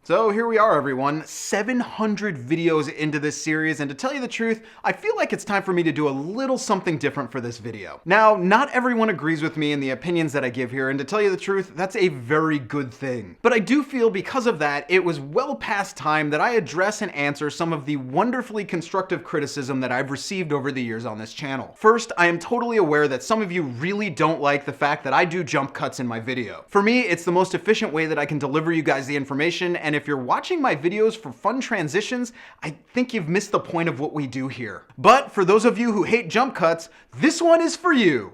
So here we are, everyone, 700 videos into this series, and to tell you the truth, I feel like it's time for me to do a little something different for this video. Now, not everyone agrees with me in the opinions that I give here, and to tell you the truth, that's a very good thing. But I do feel because of that, it was well past time that I address and answer some of the wonderfully constructive criticism that I've received over the years on this channel. First, I am totally aware that some of you really don't like the fact that I do jump cuts in my video. For me, it's the most efficient way that I can deliver you guys the information, and if you're watching my videos for fun transitions, I think you've missed the point of what we do here. But for those of you who hate jump cuts, this one is for you.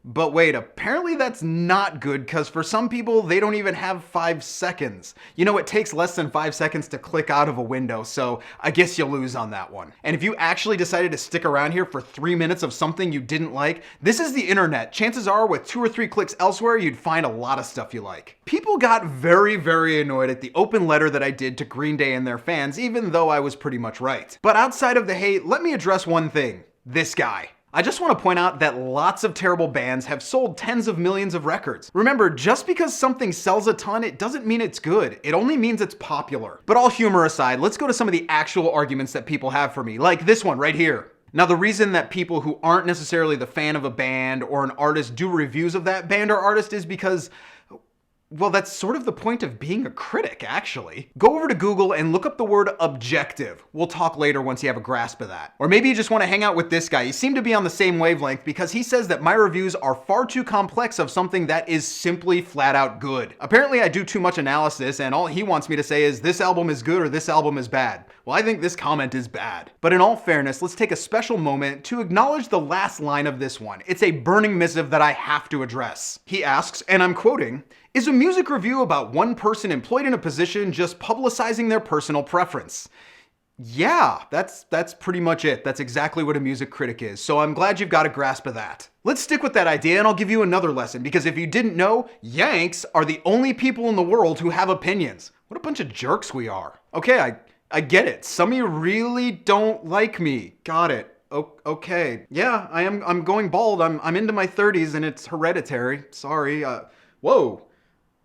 But wait, apparently that's not good, because for some people, they don't even have 5 seconds. You know, it takes less than 5 seconds to click out of a window, so I guess you lose on that one. And if you actually decided to stick around here for 3 minutes of something you didn't like, this is the internet. Chances are with 2 or 3 clicks elsewhere, you'd find a lot of stuff you like. People got very, very annoyed at the open letter that I did to Green Day and their fans, even though I was pretty much right. But outside of the hate, let me address one thing. This guy. I just want to point out that lots of terrible bands have sold tens of millions of records. Remember, just because something sells a ton, it doesn't mean it's good. It only means it's popular. But all humor aside, let's go to some of the actual arguments that people have for me, like this one right here. Now, the reason that people who aren't necessarily the fan of a band or an artist do reviews of that band or artist is because, well, that's sort of the point of being a critic, actually. Go over to Google and look up the word objective. We'll talk later once you have a grasp of that. Or maybe you just want to hang out with this guy. You seem to be on the same wavelength because he says that my reviews are far too complex of something that is simply flat out good. Apparently I do too much analysis and all he wants me to say is this album is good or this album is bad. Well, I think this comment is bad. But in all fairness, let's take a special moment to acknowledge the last line of this one. It's a burning missive that I have to address. He asks, and I'm quoting, "Is a music review about one person employed in a position just publicizing their personal preference?" Yeah, that's pretty much it. That's exactly what a music critic is. So I'm glad you've got a grasp of that. Let's stick with that idea and I'll give you another lesson, because if you didn't know, Yanks are the only people in the world who have opinions. What a bunch of jerks we are. Okay, I get it. Some of you really don't like me. Got it. Okay. Yeah, I'm going bald. I'm into my 30s and it's hereditary. Sorry. Whoa.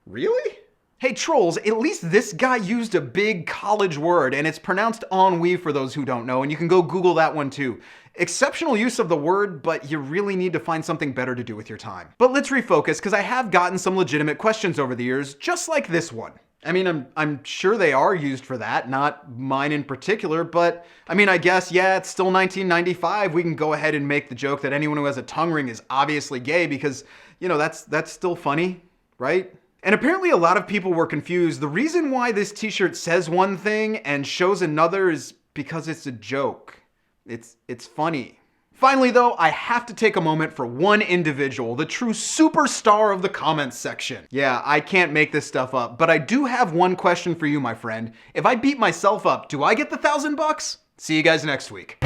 Really? Hey trolls, at least this guy used a big college word, and it's pronounced ennui for those who don't know, and you can go Google that one too. Exceptional use of the word, but you really need to find something better to do with your time. But let's refocus, because I have gotten some legitimate questions over the years, just like this one. I mean, I'm sure they are used for that, not mine in particular, but I mean, I guess, yeah, it's still 1995. We can go ahead and make the joke that anyone who has a tongue ring is obviously gay because, you know, that's still funny, right? And apparently a lot of people were confused. The reason why this t-shirt says one thing and shows another is because it's a joke. It's funny. Finally though, I have to take a moment for one individual, the true superstar of the comments section. Yeah, I can't make this stuff up, but I do have one question for you, my friend. If I beat myself up, do I get the $1,000 bucks? See you guys next week.